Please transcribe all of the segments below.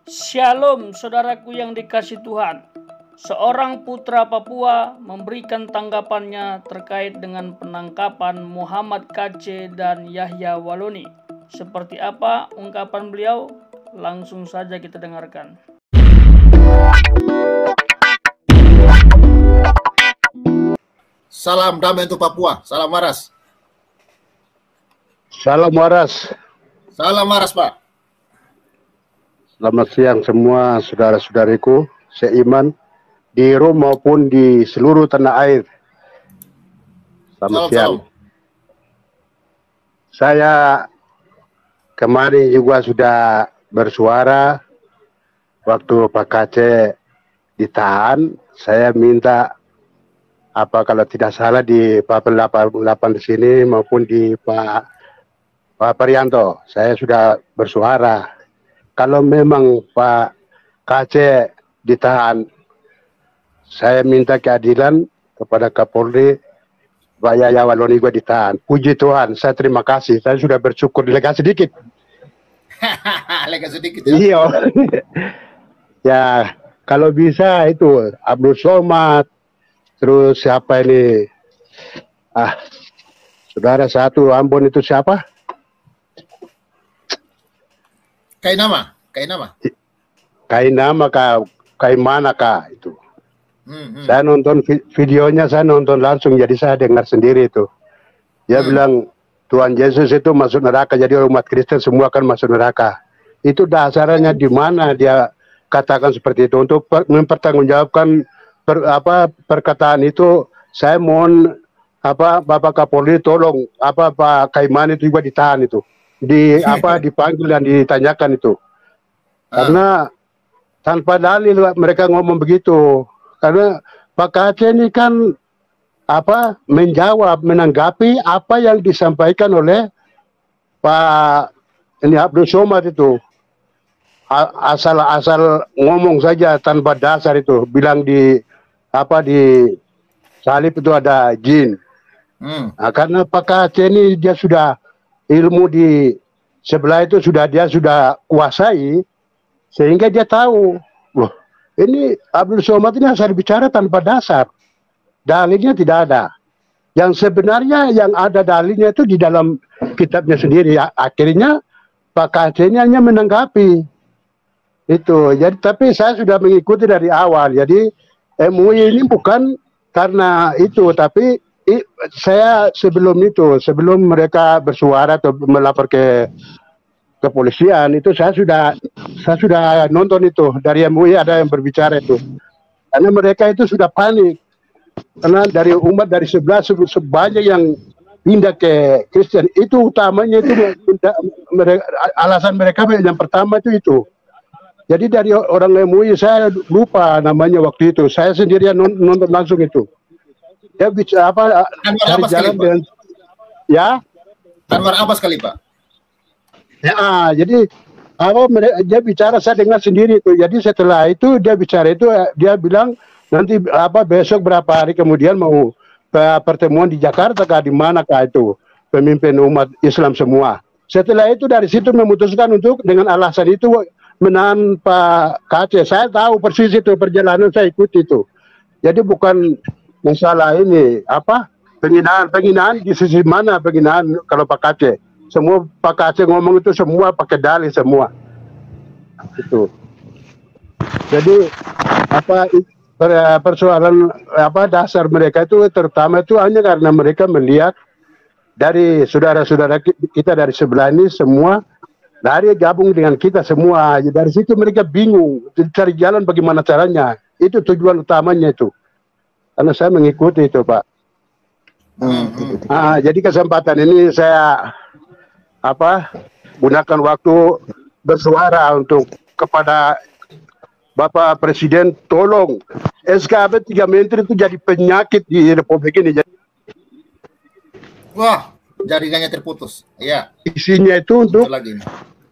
Shalom saudaraku yang dikasih Tuhan. Seorang putra Papua memberikan tanggapannya terkait dengan penangkapan Muhammad KC dan Yahya Waloni. Seperti apa ungkapan beliau? Langsung saja kita dengarkan. Salam damai untuk Papua. Salam waras. Salam waras. Salam waras, Pak. Selamat siang semua saudara-saudariku seiman di Rom maupun di seluruh tanah air. Selamat siang. Saya kemarin juga sudah bersuara waktu Pak Aceh ditahan. Saya minta kalau tidak salah di Pak 88 di sini maupun di Pak Prianto, saya sudah bersuara. Kalau memang Pak KC ditahan, saya minta keadilan kepada Kapolri Pak Yahya Waloni juga ditahan. Puji Tuhan, saya terima kasih. Saya sudah bersyukur, lega sedikit. Lega sedikit ya? Iya. Ya, kalau bisa itu Abdul Somad, terus siapa ini? Saudara satu Ambon itu siapa? Kainama. Kainama Kaimana itu. Saya nonton videonya, saya nonton langsung, jadi saya dengar sendiri itu. Dia bilang Tuhan Yesus itu masuk neraka, jadi umat Kristen semua akan masuk neraka. Itu dasarnya di mana dia katakan seperti itu? Untuk mempertanggungjawabkan perkataan itu, saya mohon Bapak Kapolri tolong Pak Kaiman itu juga ditahan itu. Dipanggil dan ditanyakan itu. Karena tanpa dalil mereka ngomong begitu. Karena Pak Aceh ini kan menanggapi apa yang disampaikan oleh Pak Abdul Somad itu. Asal ngomong saja tanpa dasar itu, bilang di salib itu ada jin. Karena Pak Aceh ini dia sudah ilmu di sebelah itu dia sudah kuasai, sehingga dia tahu, loh, ini Abdul Somad ini asal bicara tanpa dasar, dalilnya tidak ada. Yang sebenarnya yang ada dalilnya itu di dalam kitabnya sendiri. Akhirnya Pak Aceh ini hanya menanggapi itu. Jadi tapi saya sudah mengikuti dari awal. Jadi MUI ini bukan karena itu, tapi saya sebelum mereka bersuara atau melapor ke kepolisian itu saya sudah nonton itu, dari MUI ada yang berbicara itu, karena mereka itu sudah panik karena dari umat dari sebelah sebanyak yang pindah ke Kristen itu, utamanya itu alasan mereka yang pertama itu. Jadi dari orang MUI saya lupa namanya waktu itu, saya sendirian nonton langsung itu. Dia bicara Anwar Abbas kali, Pak. Ya? Anwar Abbas kali, Pak. Ya, jadi dia bicara, saya dengar sendiri itu. Jadi setelah itu dia bicara itu, dia bilang nanti besok berapa hari kemudian mau pertemuan di Jakarta di manakah itu pemimpin umat Islam semua. Setelah itu dari situ memutuskan untuk dengan alasan itu menahan Pak KC. Saya tahu persis itu perjalanan, saya ikut itu. Jadi bukan masalah ini penghinaan di sisi mana penghinaan kalau Pak Aceh. Semua Pak Aceh ngomong itu semua pakai dalil semua. Itu. Jadi persoalan dasar mereka itu terutama itu hanya karena mereka melihat dari saudara-saudara kita dari sebelah ini semua dari gabung dengan kita semua. Dari situ mereka bingung cari jalan bagaimana caranya. Itu tujuan utamanya itu. Karena saya mengikuti itu, Pak. Jadi kesempatan ini saya gunakan waktu bersuara untuk kepada Bapak Presiden, tolong SKB 3 Menteri itu jadi penyakit di Republik ini. Wah, jaringannya terputus. Ya. Isinya itu untuk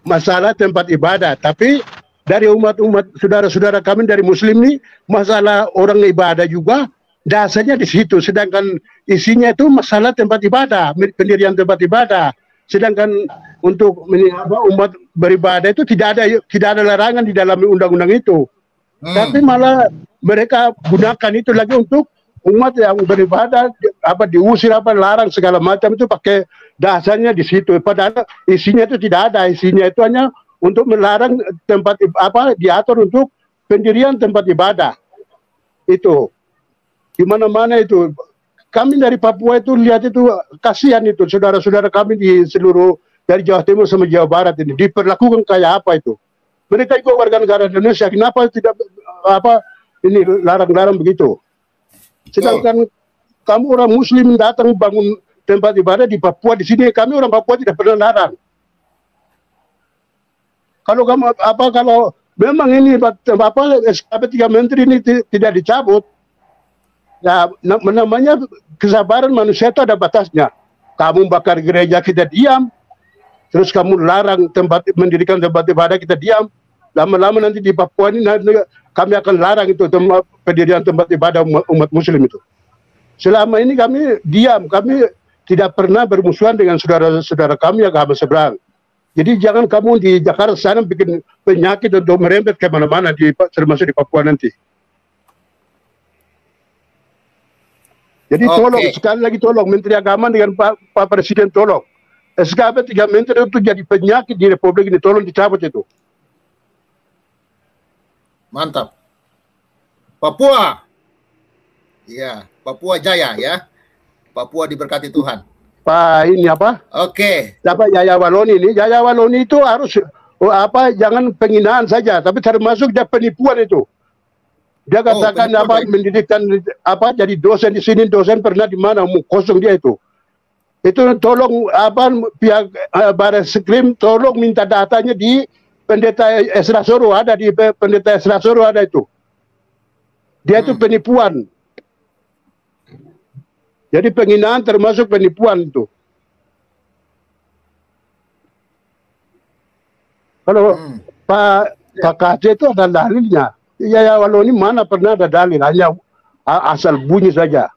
masalah tempat ibadah, tapi dari umat-umat saudara-saudara kami dari Muslim nih, masalah orang ibadah juga dasarnya di situ, sedangkan isinya itu masalah tempat ibadah, pendirian tempat ibadah. Sedangkan untuk umat beribadah itu tidak ada larangan di dalam undang-undang itu. Tapi malah mereka gunakan itu lagi untuk umat yang beribadah diusir larang segala macam, itu pakai dasarnya di situ. Padahal isinya itu tidak ada, isinya itu hanya untuk melarang tempat diatur untuk pendirian tempat ibadah. Itu di mana-mana itu. Kami dari Papua itu lihat itu kasihan itu saudara-saudara kami di seluruh dari Jawa Timur sama Jawa Barat ini diperlakukan kayak apa itu. Mereka juga warga negara Indonesia, kenapa tidak ini larang-larang begitu? Sedangkan kamu orang Muslim datang bangun tempat ibadah di Papua, di sini kami orang Papua tidak pernah larang. Kalau kamu kalau memang ini SKP 3 Menteri ini tidak dicabut, ya namanya kesabaran manusia itu ada batasnya. Kamu bakar gereja kita diam, terus kamu larang mendirikan tempat ibadah kita diam. Lama-lama nanti di Papua ini kami akan larang itu pendirian tempat ibadah umat Muslim itu. Selama ini kami diam, kami tidak pernah bermusuhan dengan saudara-saudara kami yang agama seberang. Jadi jangan kamu di Jakarta sana bikin penyakit untuk merembet kemana-mana, termasuk di Papua nanti. Jadi tolong, sekali lagi tolong Menteri Agama dengan Pak Presiden tolong. SKP 3 Menteri itu jadi penyakit di Republik ini, tolong dicabut itu. Mantap. Papua. Ya, Papua Jaya ya. Papua diberkati Tuhan. Pak ini siapa Yahya Waloni ini? Yahya Waloni itu harus jangan penghinaan saja, tapi termasuk dia penipuan itu. Dia katakan mendirikan jadi dosen di sini, dosen pernah di mana, kosong dia itu. Itu tolong pihak Barreskrim tolong minta datanya di Pendeta Esra Soro, ada di Pendeta Esra Soro ada itu. Dia itu penipuan. Jadi penghinaan termasuk penipuan itu. Kalau Pak KC itu ada dalilnya. Yahya Waloni mana pernah ada dalil, hanya asal bunyi saja.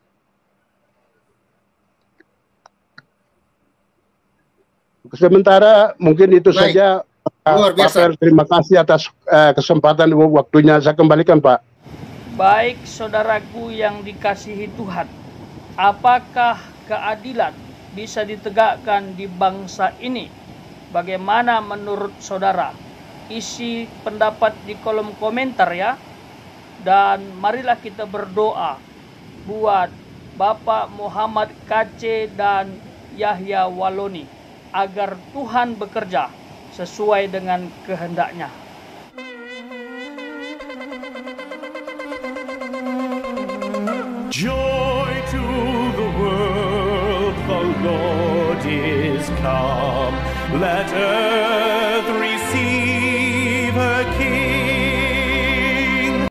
Sementara mungkin itu saja. Luar biasa. Pak, terima kasih atas kesempatan waktunya, saya kembalikan Pak. Baik saudaraku yang dikasihi Tuhan, apakah keadilan bisa ditegakkan di bangsa ini? Bagaimana menurut saudara? Isi pendapat di kolom komentar ya. Dan marilah kita berdoa buat Bapak Muhammad KC dan Yahya Waloni agar Tuhan bekerja sesuai dengan kehendaknya. Joy to the world, the Lord is come. Let earth